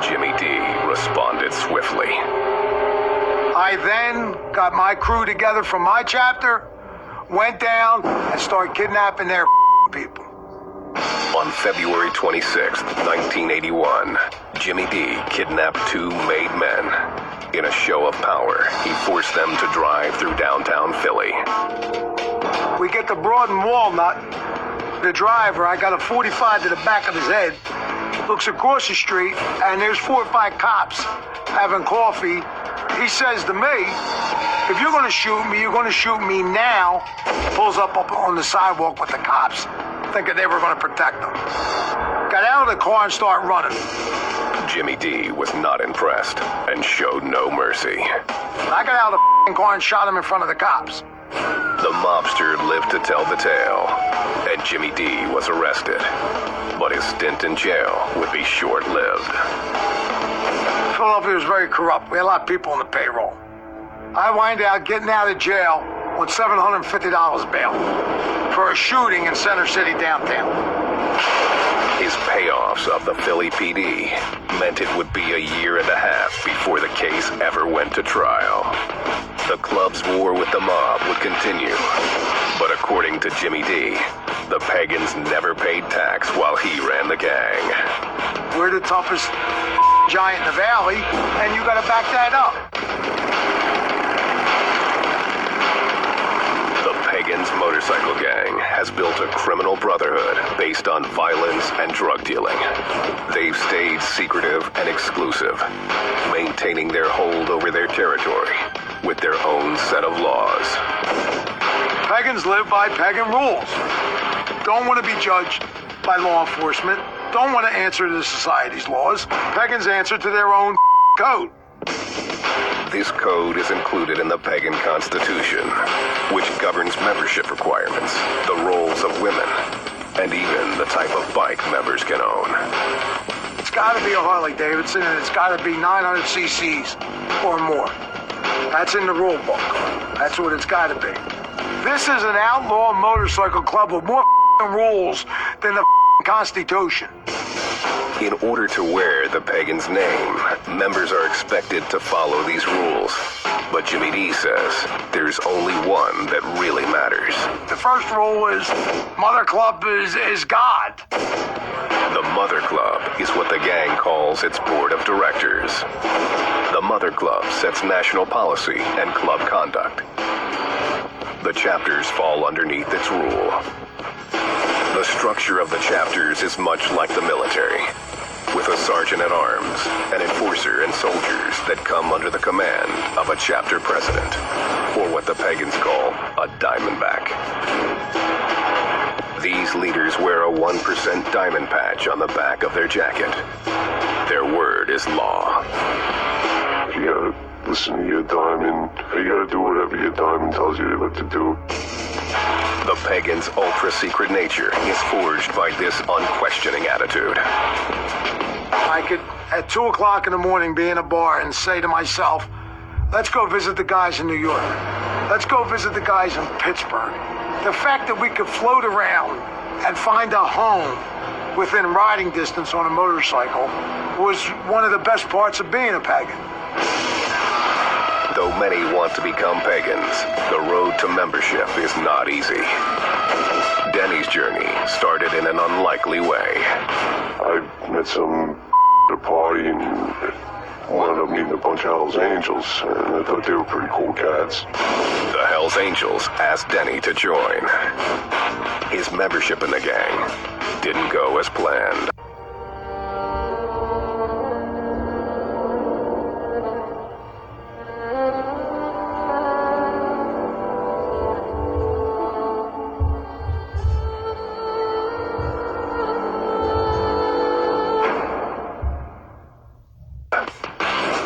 Jimmy D responded swiftly. I then got my crew together from my chapter, went down, and started kidnapping their people. On February 26, 1981, Jimmy D kidnapped two made men. In a show of power, he forced them to drive through downtown Philly. We get to Broad and Walnut. The driver, I got a 45 to the back of his head, looks across the street, and there's 4 or 5 cops having coffee. He says to me, if you're going to shoot me, you're going to shoot me now. Pulls up on the sidewalk with the cops, thinking they were going to protect him. Got out of the car and started running. Jimmy D was not impressed and showed no mercy. I got out of the car and shot him in front of the cops. The mobster lived to tell the tale, and Jimmy D was arrested. But his stint in jail would be short-lived. Philadelphia was very corrupt. We had a lot of people on the payroll. I wind out getting out of jail on $750 bail for a shooting in Center City downtown. His payoffs of the Philly PD meant it would be a year and a half before the case ever went to trial. The club's war with the mob would continue, but according to Jimmy D, the Pagans never paid tax while he ran the gang. We're the toughest giant in the valley, and you gotta back that up. The Pagans motorcycle gang has built a criminal brotherhood based on violence and drug dealing. They've stayed secretive and exclusive, maintaining their hold over their territory with their own set of laws. Pagans live by pagan rules. Don't want to be judged by law enforcement. Don't want to answer to society's laws. Pagans answer to their own code. This code is included in the Pagan Constitution, which governs membership requirements, the roles of women, and even the type of bike members can own. It's got to be a Harley Davidson, and it's got to be 900 cc's or more. That's in the rule book. That's what it's got to be. This is an outlaw motorcycle club with more rules than the Constitution. In order to wear the Pagans' name, members are expected to follow these rules. But Jimmy D says there's only one that really matters. The first rule is Mother Club is God. The Mother Club is what the gang calls its board of directors. The Mother Club sets national policy and club conduct. The chapters fall underneath its rule. The structure of the chapters is much like the military, with a sergeant-at-arms, an enforcer, and soldiers that come under the command of a chapter president, or what the Pagans call a diamondback. These leaders wear a 1% diamond patch on the back of their jacket. Their word is law. You gotta listen to your diamond. You gotta do whatever your diamond tells you what to do. The Pagans' ultra-secret nature is forged by this unquestioning attitude. I could, at 2 o'clock in the morning, be in a bar and say to myself, let's go visit the guys in New York. Let's go visit the guys in Pittsburgh. The fact that we could float around and find a home within riding distance on a motorcycle was one of the best parts of being a pagan. Though many want to become pagans, the road to membership is not easy. Denny's journey started in an unlikely way. I met some at a party and wound up meeting a bunch of Hells Angels, and I thought they were pretty cool cats. The Hells Angels asked Denny to join. His membership in the gang didn't go as planned.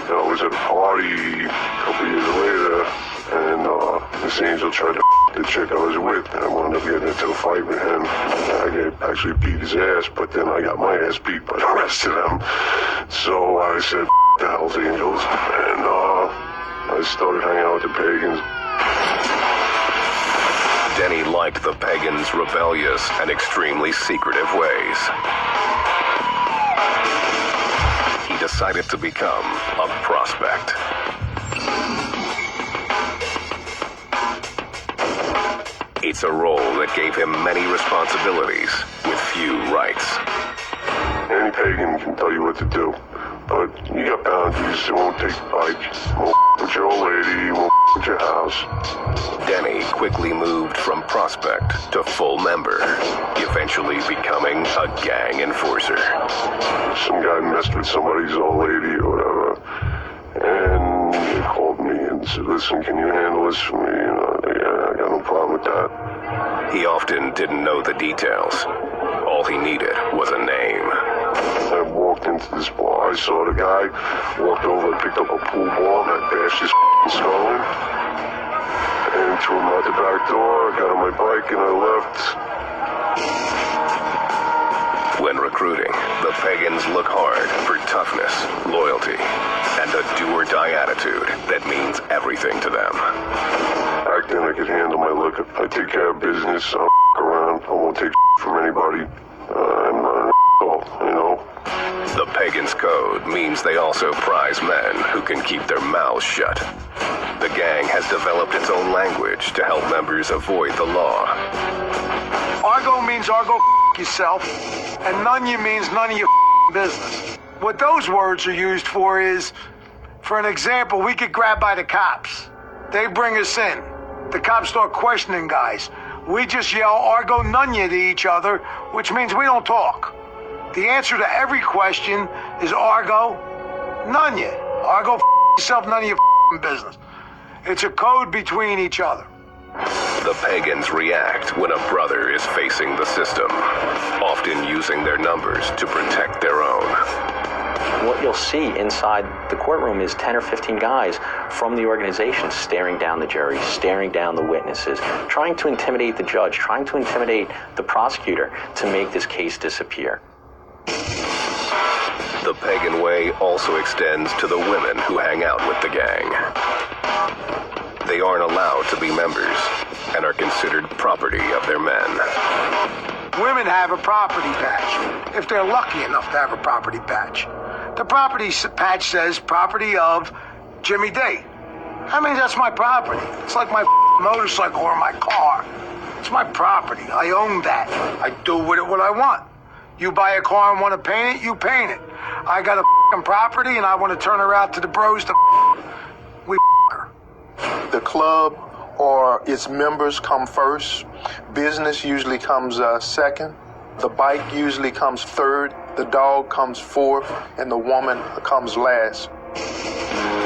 I was at a party a couple years later, and this angel tried to the chick I was with, and I wound up getting into a fight with him. I actually beat his ass, but then I got my ass beat by the rest of them. So I said, the Hells Angels, and I started hanging out with the Pagans. Denny liked the Pagans' rebellious and extremely secretive ways. He decided to become a prospect. It's a role that gave him many responsibilities with few rights. Any pagan can tell you what to do, but you got boundaries. You won't take a bike, you won't with your old lady, you won't with your house. Denny quickly moved from prospect to full member, eventually becoming a gang enforcer. Some guy messed with somebody's old lady or whatever, and he called me and said, listen, can you handle this for me? And yeah, I got no problem with that. He often didn't know the details. All he needed was a name. I walked into this bar, I saw the guy, walked over and picked up a pool ball, and I bashed his skull in, and threw him out the back door. I got on my bike and I left. When recruiting, the pagans look hard for toughness, loyalty, and a do-or-die attitude that means everything to them. Back then I could handle my liquor. I take care of business, I'll around, I won't take from anybody. I'm not an you know. The pagans' code means they also prize men who can keep their mouths shut. The gang has developed its own language to help members avoid the law. Argo means Argo yourself, and none you means none of your business. What those words are used for is, for an example, we get grabbed by the cops. They bring us in. The cops start questioning guys. We just yell Argo Nunya to each other, which means we don't talk. The answer to every question is Argo Nunya. Argo yourself, none of your business. It's a code between each other. The pagans react when a brother is facing the system, often using their numbers to protect their own. What you'll see inside the courtroom is 10 or 15 guys from the organization staring down the jury, staring down the witnesses, trying to intimidate the judge, trying to intimidate the prosecutor to make this case disappear. The pagan way also extends to the women who hang out with the gang. They aren't allowed to be members and are considered property of their men. Women have a property patch, if they're lucky enough to have a property patch. The property patch says property of Jimmy D. I mean, that's my property. It's like my motorcycle or my car. It's my property. I own that. I do with it what I want. You buy a car and want to paint it, you paint it. I got a property and I want to turn her out to the bros to we her. The club or its members come first. Business usually comes second. The bike usually comes third. The dog comes fourth. And the woman comes last.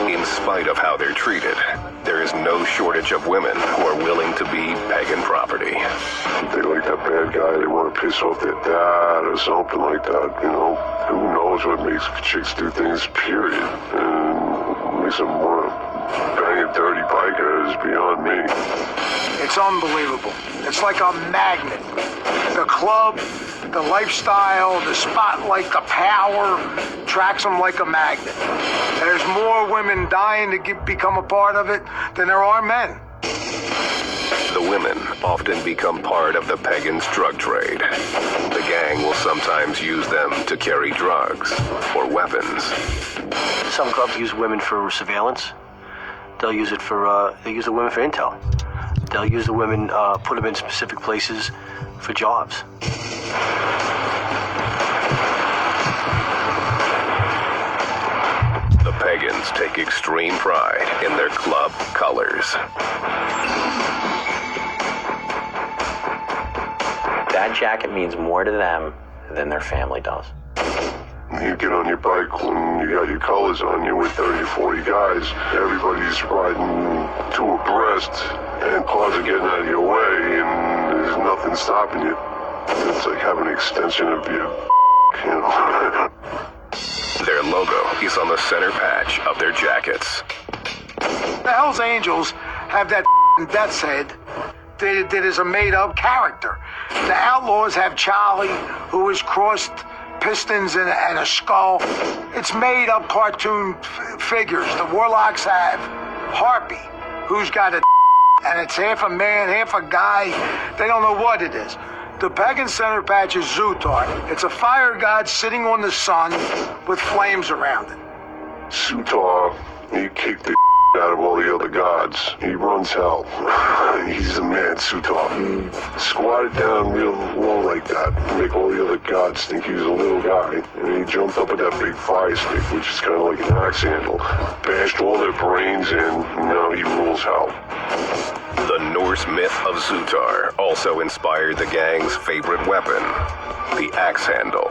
In spite of how they're treated, there is no shortage of women who are willing to be pagan property. They like that bad guy, they want to piss off their dad or something like that, you know. Who knows what makes chicks do things, period. And makes them want to bang a dirty biker is beyond me. It's unbelievable. It's like a magnet. The club, the lifestyle, the spotlight, the power tracks them like a magnet. There's more women dying to become a part of it than there are men. The women often become part of the pagans' drug trade. The gang will sometimes use them to carry drugs or weapons. Some clubs use women for surveillance. They'll use it for, they use the women for intel. They'll use the women, put them in specific places for jobs. The pagans take extreme pride in their club colors. That jacket means more to them than their family does. You get on your bike when you got your colors on you with 30 or 40 guys. Everybody's riding two abreast, and cars are getting out of your way, and there's nothing stopping you. It's like having an extension of you know. Their logo is on the center patch of their jackets. The Hells Angels have that death's head that is a made-up character. The Outlaws have Charlie, who is crossed pistons and a skull. It's made-up cartoon figures. The Warlocks have Harpy, who's got a and it's half a man, half a guy. They don't know what it is. The pagan center patch is Zutar. It's a fire god sitting on the sun with flames around it. Sutar, he kicked the out of all the other gods. He runs hell. He's the man, Sutar. Squatted down real low like that to make all the other gods think he was a little guy. And he jumped up with that big fire stick, which is kind of like an axe handle, bashed all their brains in, and now he rules hell. The Norse myth of Zutar also inspired the gang's favorite weapon, the axe handle.